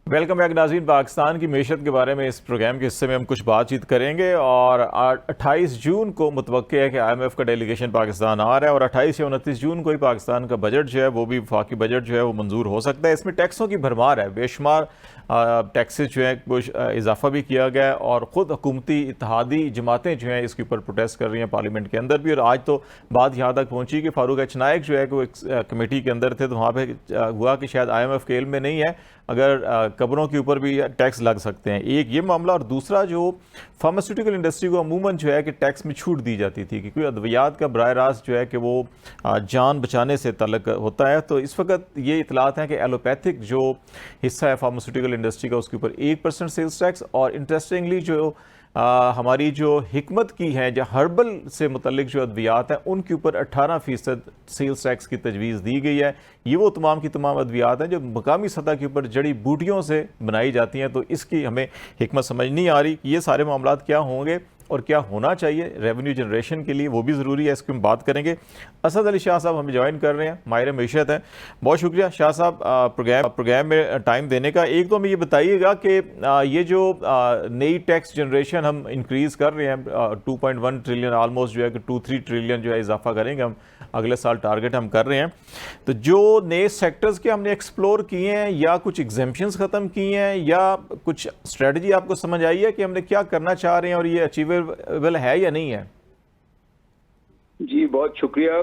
Welcome back नाज़रीन। पाकिस्तान की मैशत के बारे में इस प्रोग्राम के हिस्से में हम कुछ बातचीत करेंगे और 28 जून को मुतवक्के है कि IMF का डेलीगेशन पाकिस्तान आ रहा है और 28 या 29 जून को ही पाकिस्तान का बजट जो है वो भी वफाकी बजट जो है वो मंजूर हो सकता है। इसमें टैक्सों की भरमार है, बेशुमार टैक्सेस जो है कुछ इजाफा भी किया गया है और ख़ुद हुकूमती इत्तेहादी जमातें जो हैं इसके ऊपर प्रोटेस्ट कर रही हैं पार्लियामेंट के अंदर भी। और आज तो बात यहाँ तक पहुँची कि फारूक एच नायक जो है वो एक कमेटी के अंदर थे, तो वहाँ पर हुआ कि शायद IMF के इल्म में नहीं है, अगर कब्रों के ऊपर भी टैक्स लग सकते हैं। एक ये मामला, और दूसरा जो फार्मास्यूटिकल इंडस्ट्री को अमूमन जो है कि टैक्स में छूट दी जाती थी क्योंकि अद्वियात का बराह रास्त जो है कि वो जान बचाने से ताल्लुक होता है। तो इस वक्त ये इतलात हैं कि एलोपैथिक जो हिस्सा है फार्मास्यूटिकल इंडस्ट्री का उसके ऊपर 1% सेल्स टैक्स, और इंटरेस्टिंगली जो हमारी जो हिकमत की है जो हर्बल से मुतल्लिक जो अद्वियात हैं उनके ऊपर 18% सेल्स टैक्स की तजवीज़ दी गई है। ये वो तमाम की तमाम अद्वियात हैं जो मकामी सतह के ऊपर जड़ी बूटियों से बनाई जाती हैं। तो इसकी हमें हिकमत समझ नहीं आ रही कि ये सारे मामलात क्या होंगे और क्या होना चाहिए रेवेन्यू जनरेशन के लिए, वो भी ज़रूरी है। इसकी हम बात करेंगे। असद अली शाह साहब हमें ज्वाइन कर रहे हैं, माहिर मैशत हैं। बहुत शुक्रिया शाह साहब प्रोग्राम में टाइम देने का। एक तो हमें ये बताइएगा कि ये जो नई टैक्स जनरेशन हम इंक्रीज़ कर रहे हैं 2.1 ट्रिलियन ऑलमोस्ट जो है कि 2-3 ट्रिलियन जो है इजाफा करेंगे हम अगले साल, टारगेट हम कर रहे हैं। तो जो नए सेक्टर्स के हमने एक्सप्लोर किए हैं या कुछ एग्जेम्पशंस ख़त्म किए हैं या कुछ स्ट्रेटजी आपको समझ आई है कि हमने क्या करना चाह रहे हैं और ये अचीवेबल है या नहीं है? जी बहुत शुक्रिया।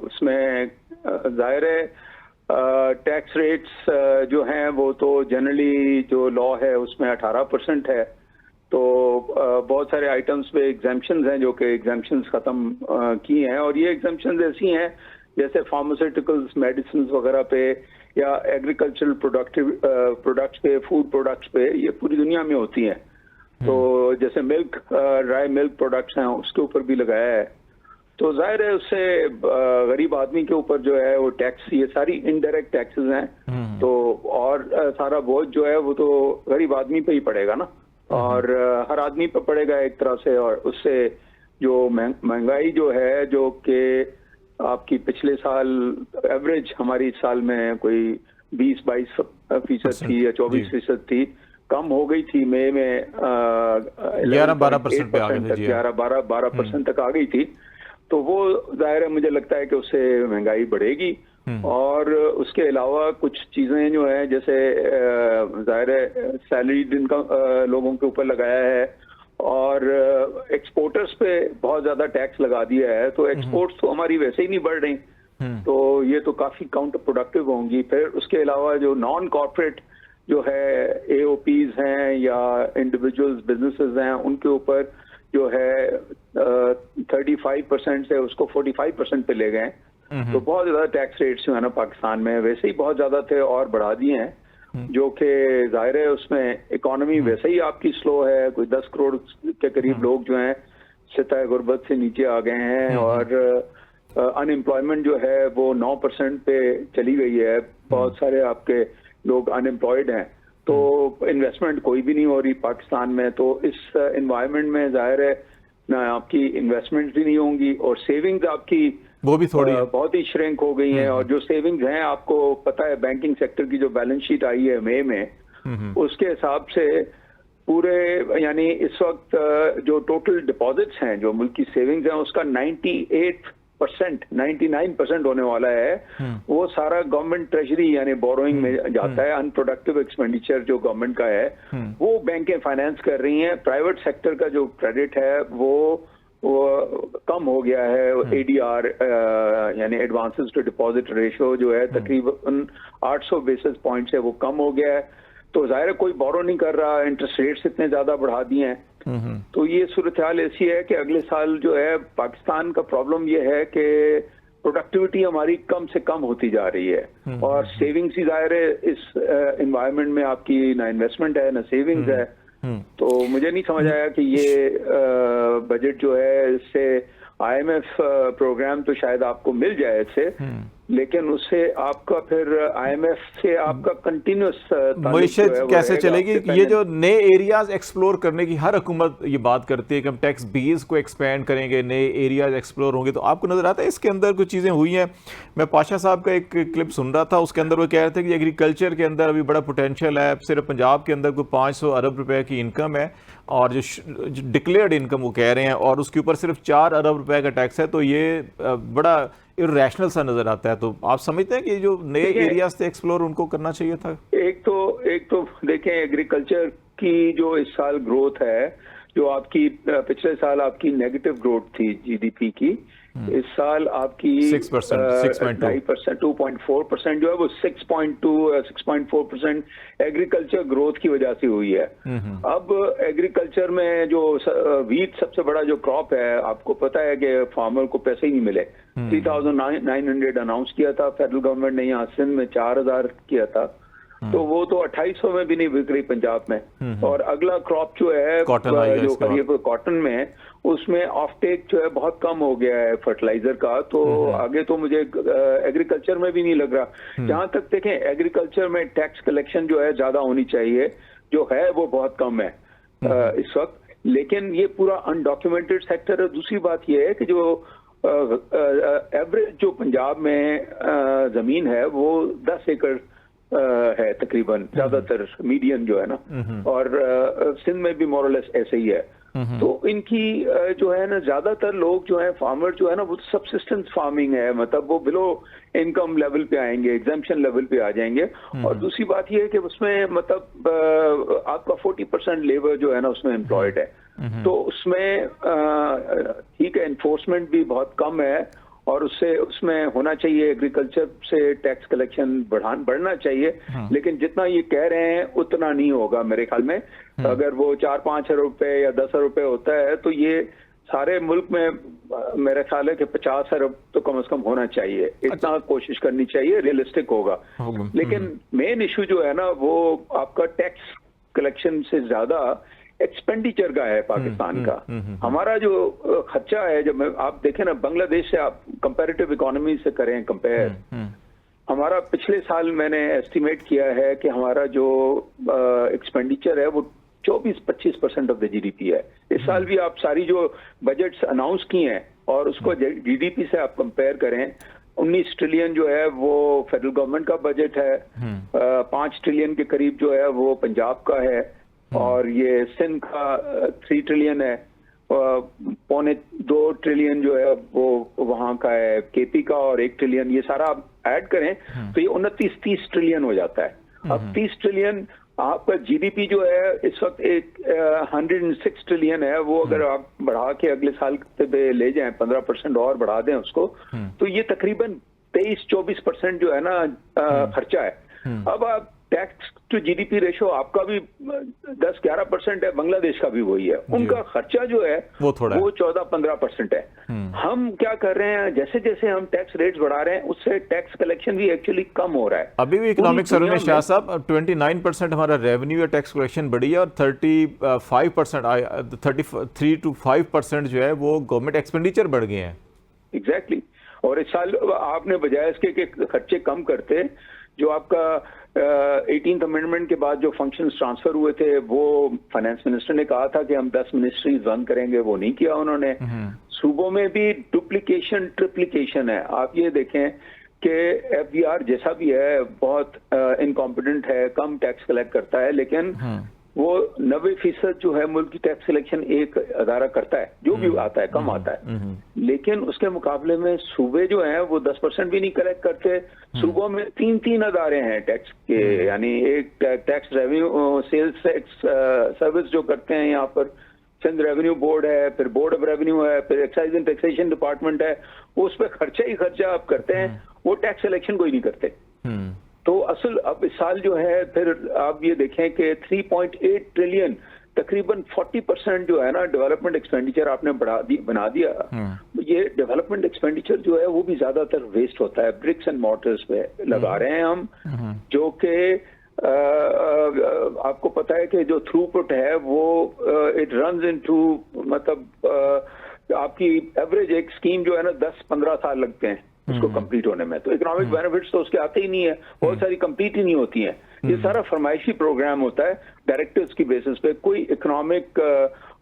उसमें जाहिर है टैक्स रेट्स जो हैं वो तो जनरली जो लॉ है उसमें 18% है। तो बहुत सारे आइटम्स पे एग्जाम्पशंस हैं जो कि एग्जाम्पशंस ख़त्म किए हैं, और ये एग्जाम्पशंस ऐसी हैं जैसे फार्मास्यूटिकल्स, मेडिसिन वगैरह पे या एग्रीकल्चरल प्रोडक्ट्स पे, फूड प्रोडक्ट्स पे, ये पूरी दुनिया में होती हैं। तो जैसे मिल्क, ड्राई मिल्क प्रोडक्ट्स हैं उसके ऊपर भी लगाया है। तो जाहिर है उससे गरीब आदमी के ऊपर जो है वो टैक्स, ये सारी इनडायरेक्ट टैक्सेस हैं। तो और सारा बोझ जो है वो तो गरीब आदमी पे ही पड़ेगा ना, और हर आदमी पे पड़ेगा एक तरह से। और उससे जो महंगाई जो है जो कि आपकी पिछले साल एवरेज हमारी साल में कोई 20-22% थी या 24% थी, कम हो गई थी मई में 11-12% पे आ गई थी, 11-12% तक आ गई थी। तो वो जाहिर है मुझे लगता है कि उससे महंगाई बढ़ेगी। और उसके अलावा कुछ चीजें जो है जैसे जाहिर है सैलरीड इनकम लोगों के ऊपर लगाया है, और एक्सपोर्टर्स पे बहुत ज्यादा टैक्स लगा दिया है। तो एक्सपोर्ट्स तो हमारी वैसे ही नहीं बढ़ रही, तो ये तो काफी काउंटर प्रोडक्टिव होंगी। फिर उसके अलावा जो नॉन कॉर्पोरेट जो है AOPs हैं या इंडिविजुअल्स बिजनेसेस हैं उनके ऊपर जो है 35% से उसको 45% पे ले गए। तो बहुत ज्यादा टैक्स रेट्स जो है ना पाकिस्तान में वैसे ही बहुत ज्यादा थे और बढ़ा दिए हैं, जो कि जाहिर है उसमें इकोनॉमी वैसे ही आपकी स्लो है। कोई 10 करोड़ के करीब लोग जो हैं सतह गुर्बत से नीचे आ गए हैं, और अनएम्प्लॉयमेंट जो है वो 9% पे चली गई है। बहुत सारे आपके लोग अनएम्प्लॉयड हैं। तो इन्वेस्टमेंट कोई भी नहीं हो रही पाकिस्तान में। तो इस एनवायरनमेंट में जाहिर है ना आपकी इन्वेस्टमेंट भी नहीं होंगी, और सेविंग्स आपकी वो भी थोड़ी बहुत ही श्रिंक हो गई हैं। और जो सेविंग्स हैं, आपको पता है बैंकिंग सेक्टर की जो बैलेंस शीट आई है मई में, उसके हिसाब से पूरे यानी इस वक्त जो टोटल डिपॉजिट्स हैं, जो मुल्क की सेविंग्स हैं, उसका 99% होने वाला है। वो सारा गवर्नमेंट ट्रेजरी यानी बोरोइंग में जाता है। अनप्रोडक्टिव एक्सपेंडिचर जो गवर्नमेंट का है वो बैंकें फाइनेंस कर रही हैं। प्राइवेट सेक्टर का जो क्रेडिट है वो कम हो गया है। ADR यानी एडवांसेस टू डिपॉजिट रेशियो जो है तकरीबन 800 बेसिस पॉइंट से वो कम हो गया है। तो जाहिर है कोई बोरो नहीं कर रहा, इंटरेस्ट रेट्स इतने ज्यादा बढ़ा दिए हैं। तो ये सूरत हाल ऐसी है कि अगले साल जो है पाकिस्तान का प्रॉब्लम ये है कि प्रोडक्टिविटी हमारी कम से कम होती जा रही है, और सेविंग्स ही जाहिर है इस एनवायरनमेंट में आपकी ना इन्वेस्टमेंट है ना सेविंग्स है। तो मुझे नहीं समझ आया कि ये बजट जो है इससे IMF प्रोग्राम तो शायद आपको मिल जाए इससे, लेकिन उससे आपका फिर आईएमएफ से आपका कंटिन्यूस मईशत कैसे चलेगी? ये जो नए एरियाज एक्सप्लोर करने की हर हुकूमत ये बात करती है कि हम टैक्स बेस को एक्सपेंड करेंगे, नए एरियाज एक्सप्लोर होंगे, तो आपको नजर आता है इसके अंदर कुछ चीज़ें हुई हैं? मैं पाशा साहब का एक क्लिप सुन रहा था, उसके अंदर वो कह रहे थे कि एग्रीकल्चर के अंदर अभी बड़ा पोटेंशियल है। सिर्फ पंजाब के अंदर कोई 500 अरब रुपए की इनकम है, और जो डिक्लेयर्ड इनकम वो कह रहे हैं, और उसके ऊपर सिर्फ 4 अरब रुपए का टैक्स है, तो ये बड़ा इरेशनल सा नजर आता है। तो आप समझते हैं कि जो नए एरियाज थे एक्सप्लोर उनको करना चाहिए था? एक तो देखें, एग्रीकल्चर की जो इस साल ग्रोथ है, जो आपकी पिछले साल आपकी नेगेटिव ग्रोथ थी जीडीपी की, इस साल आपकी 6%, 6.2%, 2.4% जो है वो 6.4% एग्रीकल्चर ग्रोथ की वजह से हुई है। अब एग्रीकल्चर में जो वीट सबसे बड़ा जो क्रॉप है, आपको पता है कि फार्मर को पैसे ही नहीं मिले। 3,900 अनाउंस किया था फेडरल गवर्नमेंट ने, यहाँ सिंध में 4,000 किया था, तो वो तो 2800 में भी नहीं बिक रही पंजाब में। और अगला क्रॉप जो है जो करिए कॉटन में है, उसमें ऑफ टेक जो है बहुत कम हो गया है फर्टिलाइजर का, तो आगे तो मुझे एग्रीकल्चर में भी नहीं लग रहा। जहां तक देखें, एग्रीकल्चर में टैक्स कलेक्शन जो है ज्यादा होनी चाहिए, जो है वो बहुत कम है इस वक्त, लेकिन ये पूरा अनडॉक्यूमेंटेड सेक्टर है। दूसरी बात ये है कि जो एवरेज जो पंजाब में जमीन है वो 10 एकड़ है तकरीबन, ज्यादातर मीडियन जो है ना, और सिंध में भी मोरलेस ऐसे ही है। तो इनकी जो है ना, ज्यादातर लोग जो है फार्मर जो है ना, वो सब्सिस्टेंस फार्मिंग है, मतलब वो बिलो इनकम लेवल पे आएंगे, एग्जाम्पशन लेवल पे आ जाएंगे। और दूसरी बात ये है कि उसमें मतलब आपका 40% लेबर जो है ना उसमें एम्प्लॉयड है, तो उसमें ठीक है, एनफोर्समेंट भी बहुत कम है, और उसमें होना चाहिए एग्रीकल्चर से टैक्स कलेक्शन बढ़ना चाहिए, लेकिन जितना ये कह रहे हैं उतना नहीं होगा मेरे ख्याल में। अगर वो 4-5 अरब रुपए या 10 अरब रुपए होता है, तो ये सारे मुल्क में मेरे ख्याल है कि 50 अरब तो कम से कम होना चाहिए, इतना कोशिश करनी चाहिए, रियलिस्टिक होगा। लेकिन मेन इशू जो है ना, वो आपका टैक्स कलेक्शन से ज्यादा एक्सपेंडिचर का है पाकिस्तान का। हमारा जो खर्चा है, जब आप देखें ना, बांग्लादेश से आप कंपैरेटिव इकोनॉमी से करें कंपेयर, हमारा पिछले साल मैंने एस्टिमेट किया है कि हमारा जो एक्सपेंडिचर है वो 24-25% ऑफ द जीडीपी है। इस साल भी आप सारी जो बजट्स अनाउंस किए हैं और उसको जीडीपी से आप कंपेयर करें, 19 ट्रिलियन जो है वो फेडरल गवर्नमेंट का बजट है, 5 ट्रिलियन के करीब जो है वो पंजाब का है, और ये सिंध का 3 ट्रिलियन है, 1.25 ट्रिलियन जो है वो वहां का है केपी का, और 1 ट्रिलियन, ये सारा आप ऐड करें तो ये 29-30 ट्रिलियन हो जाता है। अब 30 ट्रिलियन आपका जीडीपी जो है इस वक्त 106 ट्रिलियन है, वो अगर आप बढ़ा के अगले साल पे ले जाएं, 15% और बढ़ा दें उसको, तो ये तकरीबन 23-24% जो है ना खर्चा है। अब आप टैक्स टू जीडीपी रेशो आपका भी 10-11% है, बांग्लादेश का भी वही है, उनका खर्चा जो है वो 14-15% है। हम क्या कर रहे हैं, जैसे जैसे हम टैक्स रेट्स बढ़ा रहे हैं, उससे टैक्स कलेक्शन भी एक्चुअली कम हो रहा है। अभी भी इकोनॉमिक सर्वे में शाह साहब 29% हमारा रेवेन्यू या टैक्स कलेक्शन बढ़ी है, और 33-5% जो है वो गवर्नमेंट एक्सपेंडिचर बढ़ गए हैं। एग्जैक्टली। और इस साल आपने बजाय इसके कि खर्चे कम करते, जो आपका 18th अमेंडमेंट के बाद जो फंक्शंस ट्रांसफर हुए थे, वो फाइनेंस मिनिस्टर ने कहा था कि हम 10 मिनिस्ट्रीज रन करेंगे, वो नहीं किया उन्होंने। सूबों में भी डुप्लीकेशन ट्रिप्लीकेशन है। आप ये देखें कि एफबीआर जैसा भी है बहुत इनकॉम्पिटेंट है, कम टैक्स कलेक्ट करता है, लेकिन वो 90% जो है मुल्क की टैक्स कलेक्शन एक अदारा करता है, जो भी आता है कम आता है, लेकिन उसके मुकाबले में सूबे जो हैं वो 10% भी नहीं कलेक्ट करते। सूबों में 3 अदारे हैं टैक्स के, यानी एक tax revenue sales tax service जो करते हैं यहाँ पर, सिंध रेवेन्यू बोर्ड है, फिर बोर्ड ऑफ रेवेन्यू है, फिर एक्साइज एंड टैक्सेशन डिपार्टमेंट है, वो उस पर खर्चा ही खर्चा आप करते हैं, वो टैक्स कलेक्शन कोई नहीं करते। तो असल अब इस साल जो है, फिर आप ये देखें कि 3.8 ट्रिलियन, तकरीबन 40% जो है ना डेवलपमेंट एक्सपेंडिचर आपने बना दिया। ये डेवलपमेंट एक्सपेंडिचर जो है वो भी ज्यादातर वेस्ट होता है, ब्रिक्स एंड मॉर्टर्स पे लगा रहे हैं हम, जो कि आपको पता है कि जो थ्रूपुट है वो इट रन्स इनटू, मतलब आपकी एवरेज एक स्कीम जो है ना 10-15 साल लगते हैं उसको कंप्लीट होने में। तो इकोनॉमिक बेनिफिट्स तो उसके आते ही नहीं है, बहुत सारी कंप्लीट ही नहीं होती हैं। ये सारा फरमाइशी प्रोग्राम होता है डायरेक्टर्स की बेसिस पे, कोई इकोनॉमिक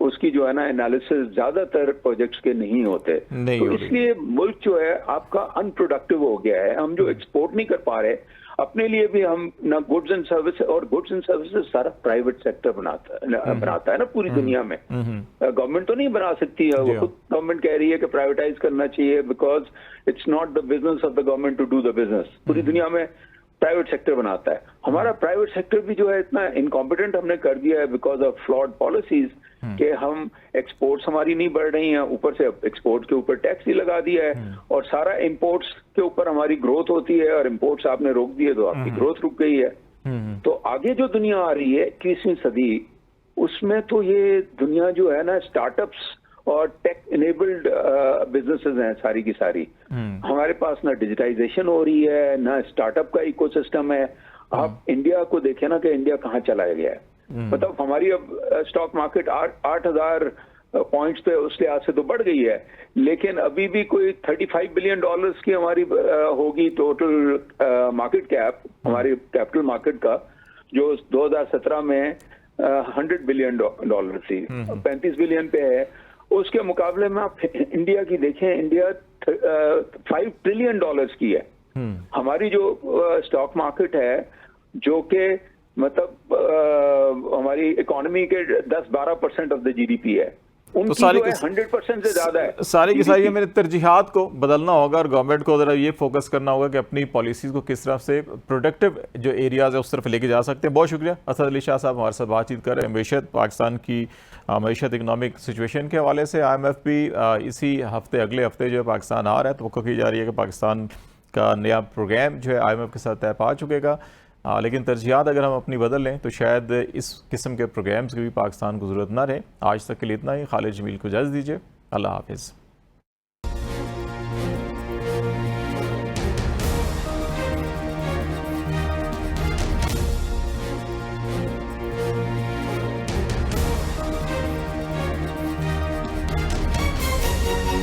उसकी जो है ना एनालिसिस ज्यादातर प्रोजेक्ट्स के नहीं होते। तो इसलिए मुल्क जो है आपका अनप्रोडक्टिव हो गया है। हम जो एक्सपोर्ट नहीं कर पा रहे अपने लिए भी, हम ना गुड्स एंड सर्विस, और गुड्स एंड सर्विसेज सारा प्राइवेट सेक्टर बनाता है ना पूरी दुनिया में। गवर्नमेंट तो नहीं बना सकती है, वो खुद गवर्नमेंट कह रही है कि प्राइवेटाइज करना चाहिए, because it's not the business of the government to do the business. पूरी दुनिया में प्राइवेट सेक्टर बनाता है। हमारा प्राइवेट सेक्टर भी जो है इतना इनकॉम्पिटेंट हमने कर दिया है बिकॉज ऑफ फ्लॉड पॉलिसीज कि हम एक्सपोर्ट्स हमारी नहीं बढ़ रही हैं, ऊपर से एक्सपोर्ट के ऊपर टैक्स ही लगा दिया है, और सारा इंपोर्ट्स के ऊपर हमारी ग्रोथ होती है, और इंपोर्ट्स आपने रोक दिए तो आपकी ग्रोथ रुक गई है। तो आगे जो दुनिया आ रही है 21वीं सदी, उसमें तो ये दुनिया जो है ना स्टार्टअप्स और टेक इनेबल्ड बिजनेसेस हैं सारी की सारी। हमारे पास ना डिजिटाइजेशन हो रही है, ना स्टार्टअप का इकोसिस्टम है। आप इंडिया को देखें ना कि इंडिया कहाँ चला गया है। मतलब हमारी अब स्टॉक मार्केट 8,000 पॉइंट्स पे उस लिहाज से तो बढ़ गई है, लेकिन अभी भी कोई $35 बिलियन की हमारी होगी टोटल मार्केट कैप, हमारी कैपिटल मार्केट का, जो 2017 में $100 बिलियन थी, 35 बिलियन पे है। उसके मुकाबले में आप इंडिया की देखें, इंडिया $5 ट्रिलियन की है। हमारी जो स्टॉक मार्केट है, जो कि मतलब हमारी इकोनॉमी के 10-12% ऑफ द जीडीपी है, उनकी तो जो है 100% से ज्यादा है। सारी की सारी मेरे तरजीहात को बदलना होगा, और गवर्नमेंट को जरा ये फोकस करना होगा कि अपनी पॉलिसीज को किस तरह से प्रोडक्टिव जो एरियाज है उस तरफ लेके जा सकते हैं। बहुत शुक्रिया असद अली शाह साहब हमारे साथ बातचीत कर रहे हैं मीशत, पाकिस्तान की मीशत इकनॉमिक सिचुएशन के हवाले से। IMF भी इसी हफ्ते, अगले हफ्ते जो है पाकिस्तान आ रहा है, तो की जा रही है कि पाकिस्तान का नया प्रोग्राम जो है IMF के साथ तय पा चुकेगा। लेकिन तरजीहात अगर हम अपनी बदल लें तो शायद इस किस्म के प्रोग्राम्स की भी पाकिस्तान को ज़रूरत ना रहे। आज तक के लिए इतना ही। खालिद जमील को इजाज़त दीजिए। अल्लाह हाफिज़।